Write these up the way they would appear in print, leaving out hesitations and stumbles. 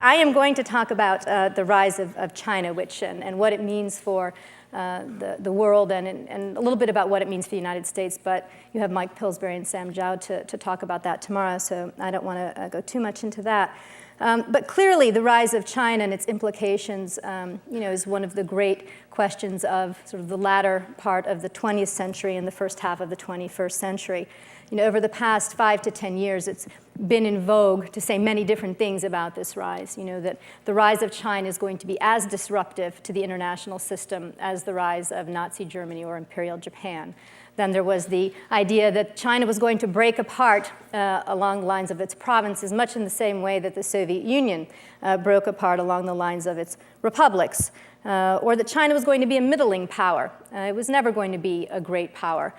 I am going to talk about the rise of China, and what it means for the world, and a little bit about what it means for the United States. But you have Mike Pillsbury and Sam Zhao to talk about that tomorrow, so I don't want to go too much into that. But clearly, the rise of China and its implications, is one of the great questions of sort of the latter part of the 20th century and the first half of the 21st century. Over the past 5 to 10 years, it's been in vogue to say many different things about this rise. That the rise of China is going to be as disruptive to the international system as the rise of Nazi Germany or Imperial Japan. Then there was the idea that China was going to break apart along the lines of its provinces, much in the same way that the Soviet Union broke apart along the lines of its republics, or that China was going to be a middling power. It was never going to be a great power.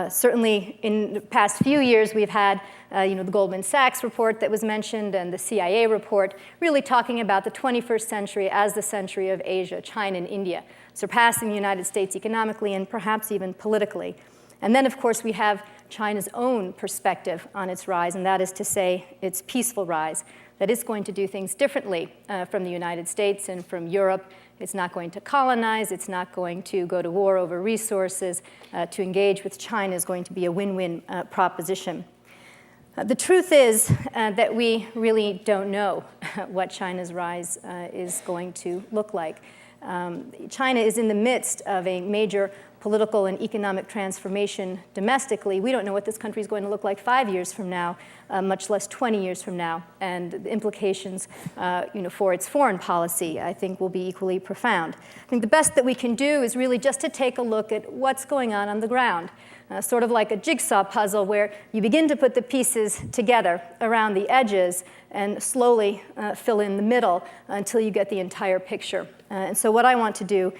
Certainly, in the past few years, we've had the Goldman Sachs report that was mentioned and the CIA report really talking about the 21st century as the century of Asia, China, and India, surpassing the United States economically and perhaps even politically. And then, of course, we have China's own perspective on its rise, and that is to say its peaceful rise, that it's going to do things differently from the United States and from Europe. It's not going to colonize. It's not going to go to war over resources. To engage with China is going to be a win-win proposition. The truth is that we really don't know what China's rise is going to look like. China is in the midst of a major political and economic transformation domestically. We don't know what this country is going to look like 5 years from now, much less 20 years from now. And the implications for its foreign policy, I think, will be equally profound. I think the best that we can do is really just to take a look at what's going on the ground. Sort of like a jigsaw puzzle where you begin to put the pieces together around the edges and slowly fill in the middle until you get the entire picture. And so what I want to do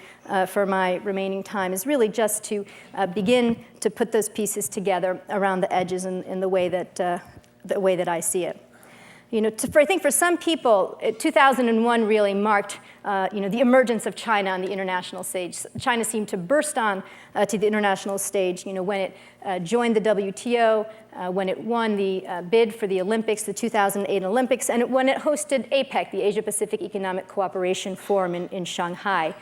for my remaining time is really just to begin to put those pieces together around the edges in the way that I see it. I think for some people, 2001 really marked the emergence of China on the international stage. China seemed to burst on to the international stage when it joined the WTO, when it won the bid for the Olympics, the 2008 Olympics, and when it hosted APEC, the Asia-Pacific Economic Cooperation Forum in Shanghai.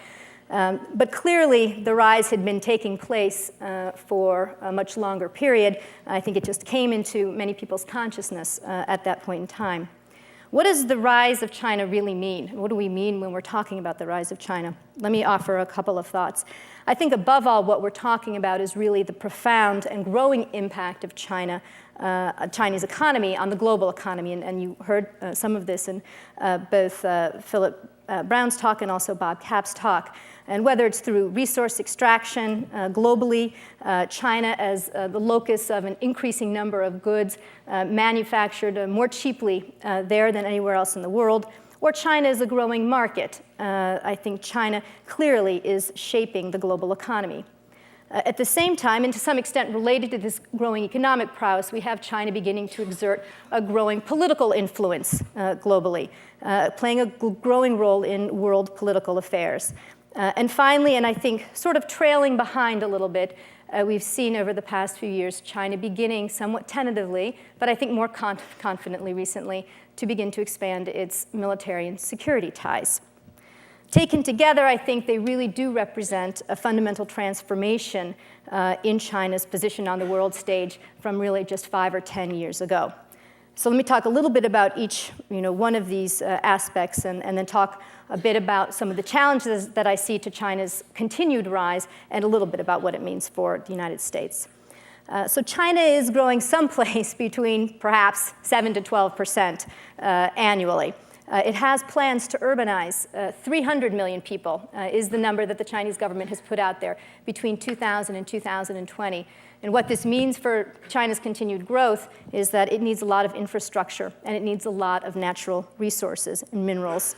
But clearly, the rise had been taking place for a much longer period. I think it just came into many people's consciousness at that point in time. What does the rise of China really mean? What do we mean when we're talking about the rise of China? Let me offer a couple of thoughts. I think above all, what we're talking about is really the profound and growing impact of Chinese economy on the global economy. And you heard some of this in both Philip Brown's talk and also Bob Kapp's talk. And whether it's through resource extraction globally, China as the locus of an increasing number of goods manufactured more cheaply there than anywhere else in the world, or China is a growing market. I think China clearly is shaping the global economy. At the same time, and to some extent related to this growing economic prowess, we have China beginning to exert a growing political influence globally, playing a growing role in world political affairs. And finally, and I think sort of trailing behind a little bit, we've seen over the past few years China beginning somewhat tentatively, but I think more confidently recently, to begin to expand its military and security ties. Taken together, I think they really do represent a fundamental transformation in China's position on the world stage from really just 5 or 10 years ago. So let me talk a little bit about each one of these aspects and then talk a bit about some of the challenges that I see to China's continued rise and a little bit about what it means for the United States. So China is growing someplace between perhaps 7 to 12% annually. It has plans to urbanize 300 million people is the number that the Chinese government has put out there between 2000 and 2020. And what this means for China's continued growth is that it needs a lot of infrastructure and it needs a lot of natural resources and minerals.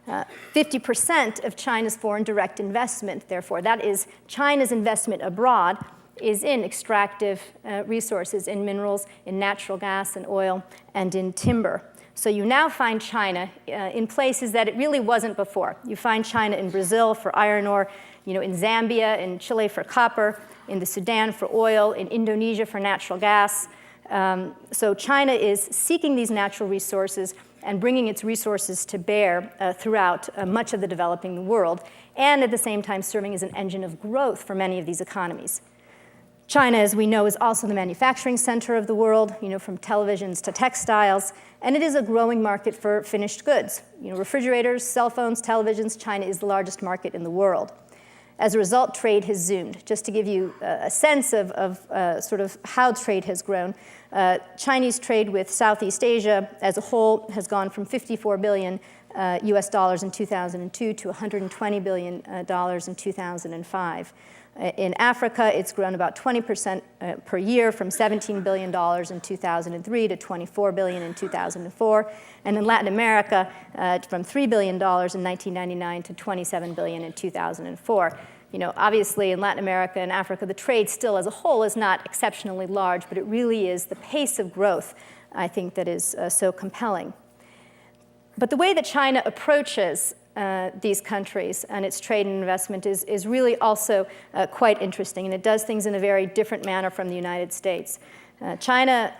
50% of China's foreign direct investment, therefore, that is China's investment abroad, is in extractive resources, in minerals, in natural gas and oil, and in timber. So you now find China in places that it really wasn't before. You find China in Brazil for iron ore, in Zambia, in Chile for copper, in the Sudan for oil, in Indonesia for natural gas. So China is seeking these natural resources and bringing its resources to bear throughout much of the developing world, and at the same time serving as an engine of growth for many of these economies. China, as we know, is also the manufacturing center of the world, from televisions to textiles, and it is a growing market for finished goods. Refrigerators, cell phones, televisions, China is the largest market in the world. As a result, trade has zoomed. Just to give you a sense of sort of how trade has grown, Chinese trade with Southeast Asia as a whole has gone from 54 billion US dollars in 2002 to 120 billion dollars in 2005. In Africa, it's grown about 20% per year, from $17 billion in 2003 to $24 billion in 2004. And in Latin America, from $3 billion in 1999 to $27 billion in 2004. Obviously in Latin America and Africa, the trade still as a whole is not exceptionally large, but it really is the pace of growth, I think, that is so compelling. But the way that China approaches these countries and its trade and investment is really also quite interesting, and it does things in a very different manner from the United States. China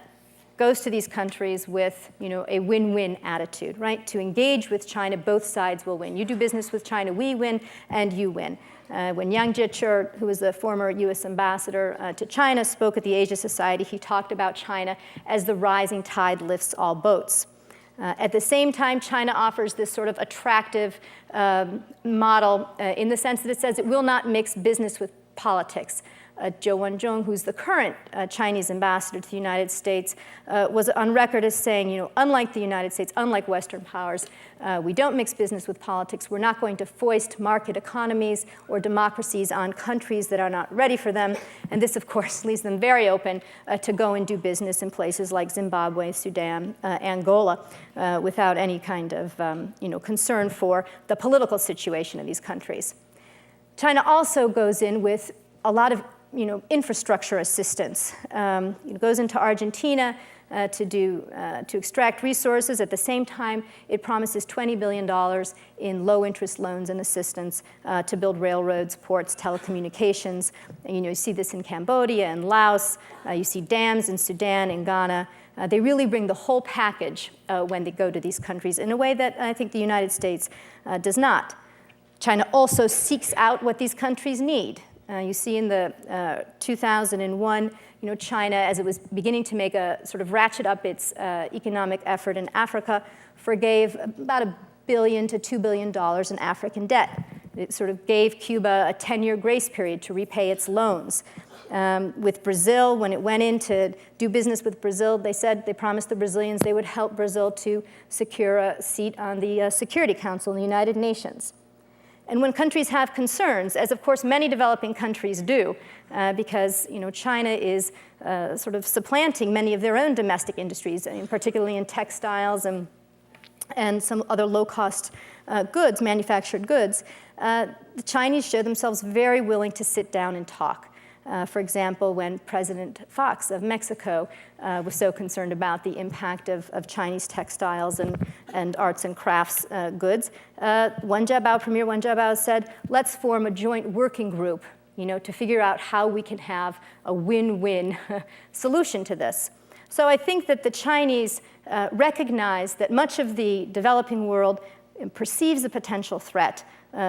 goes to these countries with a win-win attitude, right? To engage with China, both sides will win. You do business with China, we win, and you win. When Yang Jiechi, who was the former US ambassador to China, spoke at the Asia Society, he talked about China as the rising tide lifts all boats. At the same time, China offers this sort of attractive model in the sense that it says it will not mix business with politics. Zhou Wenjun, who's the current Chinese ambassador to the United States, was on record as saying, unlike the United States, unlike Western powers, we don't mix business with politics. We're not going to foist market economies or democracies on countries that are not ready for them. And this, of course, leaves them very open to go and do business in places like Zimbabwe, Sudan, Angola, without any kind of concern for the political situation of these countries. China also goes in with a lot of infrastructure assistance. It goes into Argentina to extract resources. At the same time, it promises $20 billion in low-interest loans and assistance to build railroads, ports, telecommunications. And, you see this in Cambodia and Laos. You see dams in Sudan and Ghana. They really bring the whole package when they go to these countries in a way that I think the United States does not. China also seeks out what these countries need. You see in the 2001, China, as it was beginning to make a sort of ratchet up its economic effort in Africa, forgave about $1 billion to $2 billion in African debt. It sort of gave Cuba a 10-year grace period to repay its loans. With Brazil, when it went in to do business with Brazil, they promised the Brazilians they would help Brazil to secure a seat on the Security Council in the United Nations. And when countries have concerns, as of course many developing countries do, because China is sort of supplanting many of their own domestic industries, particularly in textiles and some other low-cost goods, manufactured goods, the Chinese show themselves very willing to sit down and talk. For example, when President Fox of Mexico was so concerned about the impact of Chinese textiles and arts and crafts goods, Premier Wen Jiabao said, let's form a joint working group to figure out how we can have a win-win solution to this. So I think that the Chinese recognize that much of the developing world perceives a potential threat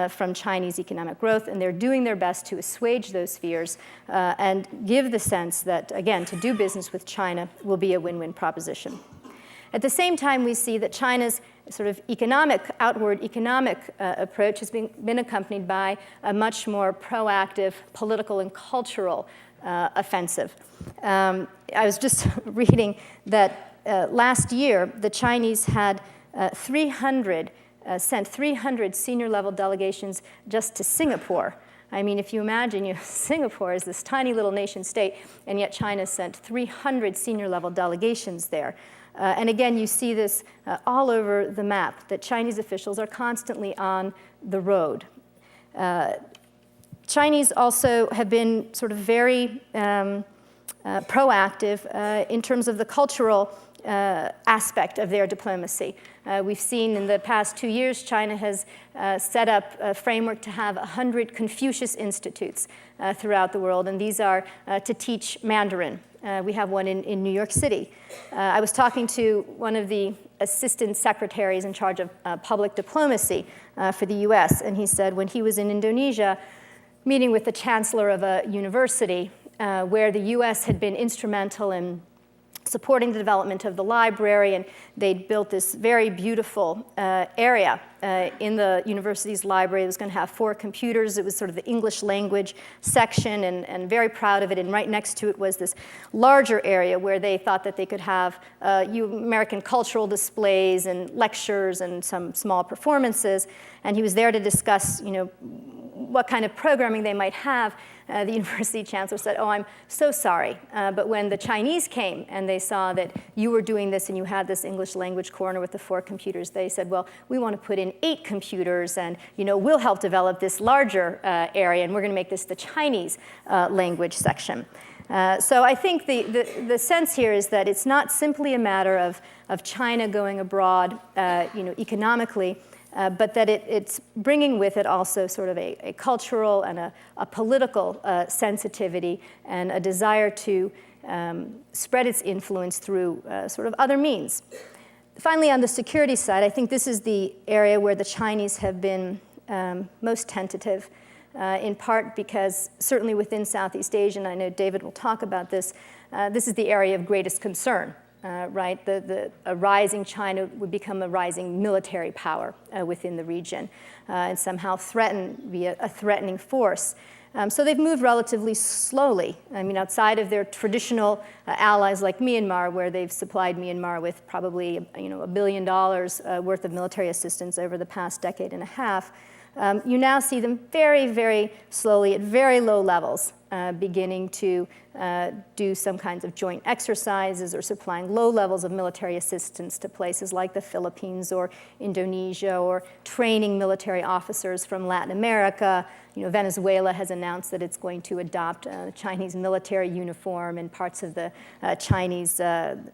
from Chinese economic growth, and they're doing their best to assuage those fears and give the sense that, again, to do business with China will be a win-win proposition. At the same time, we see that China's sort of outward economic approach has been accompanied by a much more proactive political and cultural offensive. I was just reading that last year, the Chinese had sent 300 senior-level delegations just to Singapore. I mean, if you imagine, Singapore is this tiny little nation state, and yet China sent 300 senior-level delegations there. And again, you see this all over the map, that Chinese officials are constantly on the road. Chinese also have been sort of very proactive in terms of the cultural aspect of their diplomacy. We've seen in the past 2 years, China has set up a framework to have 100 Confucius Institutes throughout the world, and these are to teach Mandarin We have one in New York City. I was talking to one of the assistant secretaries in charge of public diplomacy for the US, and he said when he was in Indonesia meeting with the chancellor of a university where the US had been instrumental in supporting the development of the library, and they'd built this very beautiful area in the university's library. It was going to have 4 computers. It was sort of the English language section, and very proud of it. And right next to it was this larger area where they thought that they could have American cultural displays and lectures and some small performances. And he was there to discuss, what kind of programming they might have. The university chancellor said, "Oh, I'm so sorry, but when the Chinese came and they saw that you were doing this and you had this English language corner with the 4 computers, they said, well, we want to put in 8 computers, and we'll help develop this larger area, and we're going to make this the Chinese language section." So I think the sense here is that it's not simply a matter of China going abroad, economically, but that it's bringing with it also sort of a cultural and a political sensitivity and a desire to spread its influence through sort of other means. Finally, on the security side, I think this is the area where the Chinese have been most tentative, in part because certainly within Southeast Asia, and I know David will talk about this, this is the area of greatest concern. Right, a rising China would become a rising military power within the region and somehow be a threatening force. So they've moved relatively slowly. I mean, outside of their traditional allies like Myanmar, where they've supplied Myanmar with probably $1 billion worth of military assistance over the past decade and a half, you now see them very, very slowly at very low levels beginning to do some kinds of joint exercises or supplying low levels of military assistance to places like the Philippines or Indonesia, or training military officers from Latin America. Venezuela has announced that it's going to adopt Chinese military uniform and parts of the Chinese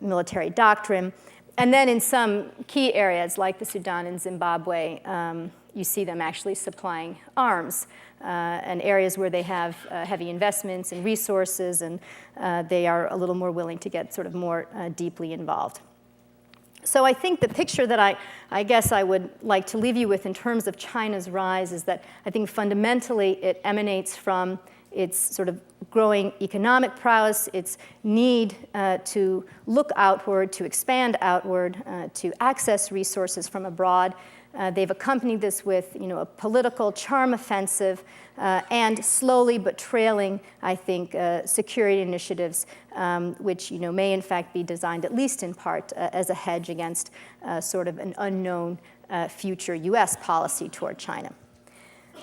military doctrine. And then in some key areas like the Sudan and Zimbabwe, you see them actually supplying arms and areas where they have heavy investments and resources, and they are a little more willing to get sort of more deeply involved. So I think the picture that I guess I would like to leave you with in terms of China's rise is that I think fundamentally it emanates from its sort of growing economic prowess, its need to look outward, to expand outward, to access resources from abroad. They've accompanied this with a political charm offensive and slowly but trailing, I think, security initiatives, which may in fact be designed, at least in part, as a hedge against sort of an unknown future US policy toward China.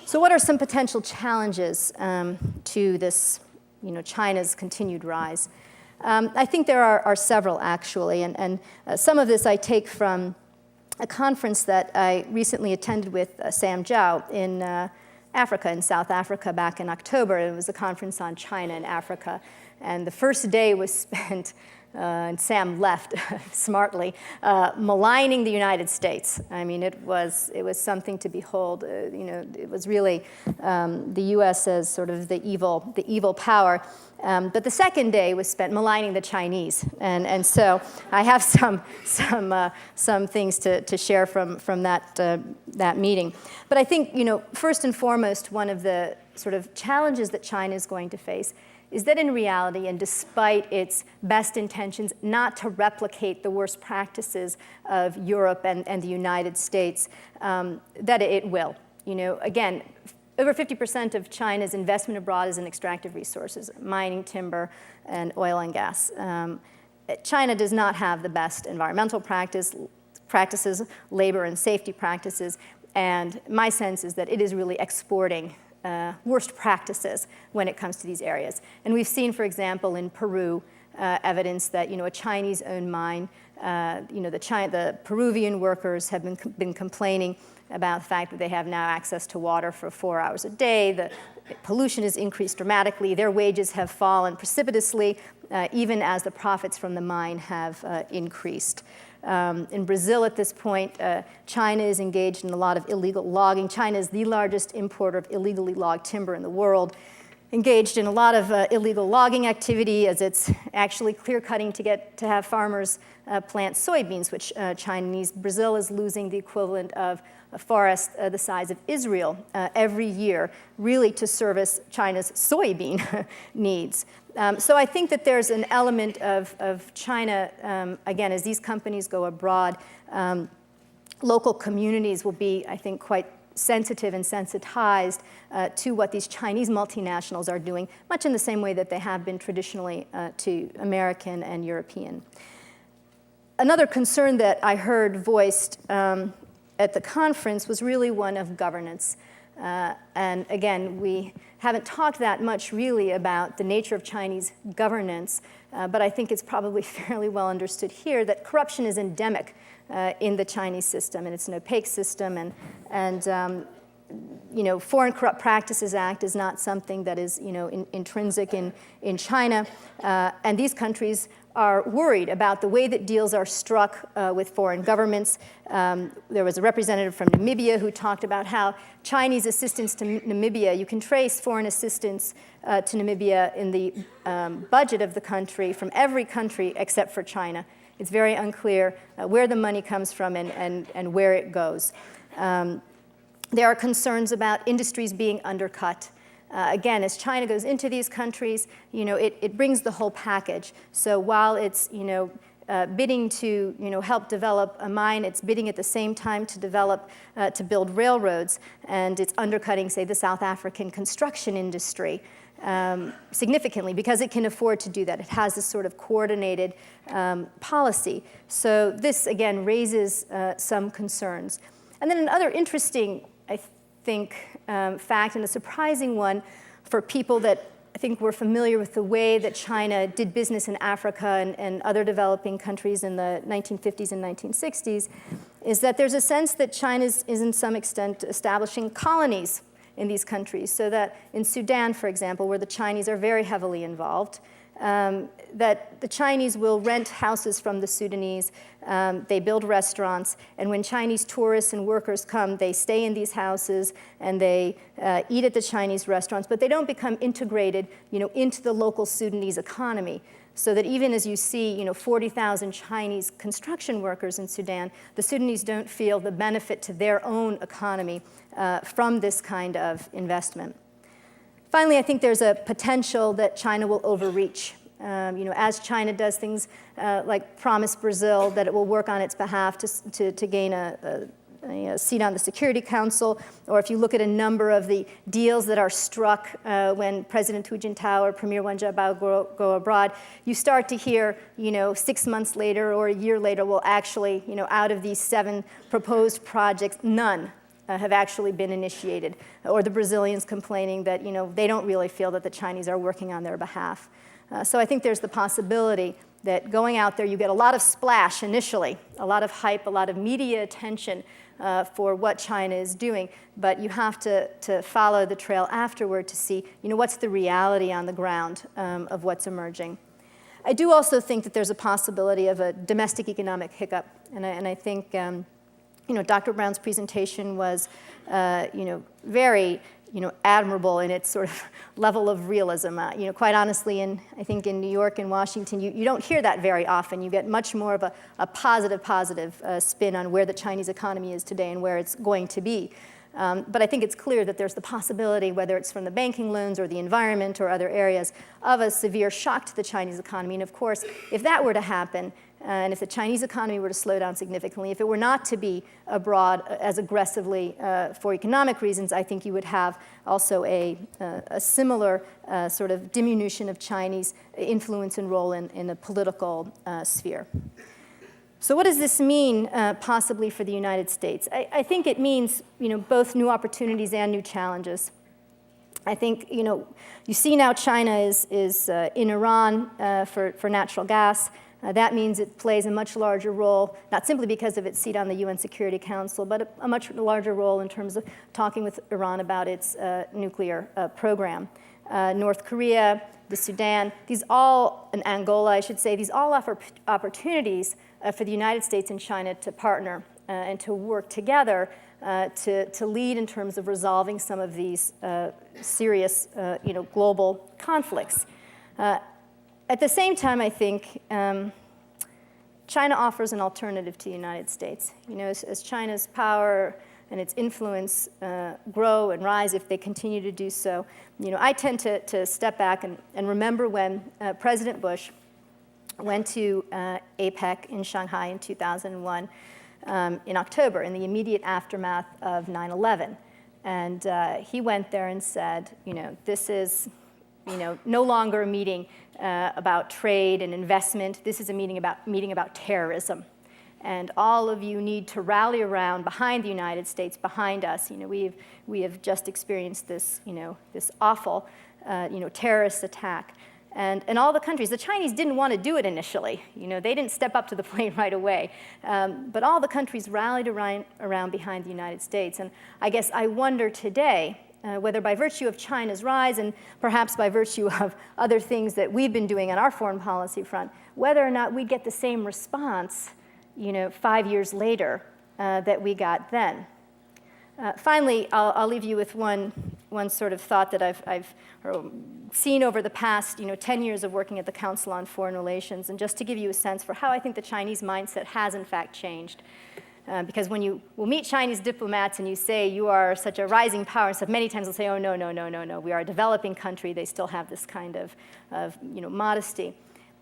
So what are some potential challenges to this, China's continued rise? I think there are several, actually, and some of this I take from a conference that I recently attended with Sam Zhao in Africa, in South Africa, back in October. It was a conference on China and Africa. And the first day was spent, and Sam left smartly, maligning the United States. I mean, it was something to behold. It was really the U.S. as sort of the evil power. But the second day was spent maligning the Chinese, and so I have some things to share from that meeting. But I think first and foremost, one of the sort of challenges that China is going to face is that in reality, and despite its best intentions not to replicate the worst practices of Europe and the United States, that it will. Again, over 50% of China's investment abroad is in extractive resources, mining, timber, and oil and gas. China does not have the best environmental practices, labor and safety practices, and my sense is that it is really exporting worst practices when it comes to these areas. And we've seen, for example, in Peru, evidence that a Chinese-owned mine, the Peruvian workers have been complaining about the fact that they have now access to water for 4 hours a day. The pollution has increased dramatically. Their wages have fallen precipitously, even as the profits from the mine have increased. In Brazil at this point, China is engaged in a lot of illegal logging. China is the largest importer of illegally logged timber in the world. engaged in a lot of illegal logging activity, as it's actually clear-cutting to have farmers plant soybeans, which China needs. Brazil is losing the equivalent of a forest the size of Israel every year, really to service China's soybean needs. So I think that there's an element of China, again, as these companies go abroad, local communities will be, I think, quite sensitive and sensitized to what these Chinese multinationals are doing, much in the same way that they have been traditionally to American and European. Another concern that I heard voiced at the conference was really one of governance. And again, we haven't talked that much really about the nature of Chinese governance, but I think it's probably fairly well understood here that corruption is endemic in the Chinese system, and it's an opaque system, and Foreign Corrupt Practices Act is not something that is intrinsic in China, and these countries are worried about the way that deals are struck with foreign governments. There was a representative from Namibia who talked about how Chinese assistance to Namibia, you can trace foreign assistance to Namibia in the budget of the country from every country except for China. It's very unclear where the money comes from and where it goes. There are concerns about industries being undercut. Again, as China goes into these countries, it brings the whole package. So while it's bidding to help develop a mine, it's bidding at the same time to develop to build railroads, and it's undercutting, say, the South African construction industry significantly because it can afford to do that. It has this sort of coordinated policy. So this again raises some concerns. And then another interesting, I think, fact, and a surprising one for people that I think were familiar with the way that China did business in Africa and other developing countries in the 1950s and 1960s, is that there's a sense that China is in some extent establishing colonies in these countries. So that in Sudan, for example, where the Chinese are very heavily involved, that the Chinese will rent houses from the Sudanese, they build restaurants, and when Chinese tourists and workers come, they stay in these houses and they eat at the Chinese restaurants, but they don't become integrated, into the local Sudanese economy. So that even as you see, 40,000 Chinese construction workers in Sudan, the Sudanese don't feel the benefit to their own economy from this kind of investment. Finally, I think there's a potential that China will overreach. As China does things like promise Brazil that it will work on its behalf to gain a seat on the Security Council, or if you look at a number of the deals that are struck when President Hu Jintao or Premier Wen Jiabao go abroad, you start to hear, 6 months later or a year later, well, actually, out of these 7 proposed projects, none have actually been initiated, or the Brazilians complaining that they don't really feel that the Chinese are working on their behalf. So I think there's the possibility that going out there, you get a lot of splash initially, a lot of hype, a lot of media attention for what China is doing, but you have to follow the trail afterward to see what's the reality on the ground of what's emerging. I do also think that there's a possibility of a domestic economic hiccup, and I think Dr. Brown's presentation was, very, admirable in its sort of level of realism. Quite honestly, I think in New York and Washington, you don't hear that very often. You get much more of a positive spin on where the Chinese economy is today and where it's going to be. But I think it's clear that there's the possibility, whether it's from the banking loans or the environment or other areas, of a severe shock to the Chinese economy. And of course, if that were to happen, and if the Chinese economy were to slow down significantly, if it were not to be abroad as aggressively for economic reasons, I think you would have also a similar sort of diminution of Chinese influence and role in the political sphere. So what does this mean possibly for the United States? I think it means both new opportunities and new challenges. I think you see now China is in Iran for natural gas. That means it plays a much larger role, not simply because of its seat on the UN Security Council, but a much larger role in terms of talking with Iran about its nuclear program. North Korea, the Sudan, and Angola, I should say, these all offer opportunities for the United States and China to partner and to work together to lead in terms of resolving some of these serious global conflicts. At the same time, I think China offers an alternative to the United States. As China's power and its influence grow and rise, if they continue to do so, I tend to step back and remember when President Bush went to APEC in Shanghai in 2001 in October, in the immediate aftermath of 9/11. And he went there and said, this is no longer a meeting about trade and investment. This is a meeting about terrorism. And all of you need to rally around behind the United States, behind us. We have just experienced this, this awful, terrorist attack. And all the countries, the Chinese didn't want to do it initially. They didn't step up to the plate right away. But all the countries rallied around behind the United States. And I guess I wonder today, whether by virtue of China's rise and perhaps by virtue of other things that we've been doing on our foreign policy front, whether or not we get the same response 5 years later that we got then. Finally, I'll leave you with one sort of thought that I've seen over the past 10 years of working at the Council on Foreign Relations, and just to give you a sense for how I think the Chinese mindset has in fact changed. Because when you will meet Chinese diplomats and you say you are such a rising power and stuff, many times they'll say, oh, no, we are a developing country. They still have this kind of modesty.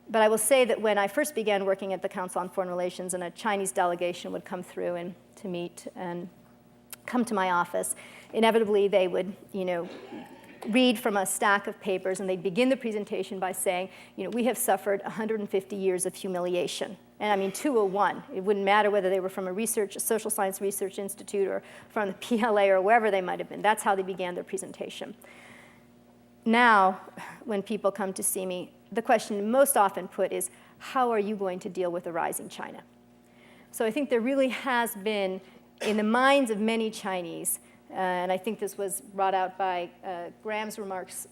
But I will say that when I first began working at the Council on Foreign Relations and a Chinese delegation would come through and to meet and come to my office, inevitably they would, read from a stack of papers, and they'd begin the presentation by saying, we have suffered 150 years of humiliation. And I mean 201. It wouldn't matter whether they were from a social science research institute or from the PLA or wherever they might have been. That's how they began their presentation. Now, when people come to see me, the question most often put is, how are you going to deal with a rising China? So I think there really has been, in the minds of many Chinese, and I think this was brought out by Graham's remarks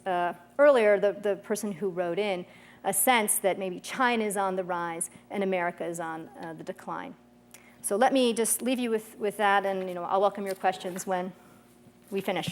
earlier, the person who wrote in, a sense that maybe China is on the rise and America is on the decline. So let me just leave you with that, and I'll welcome your questions when we finish.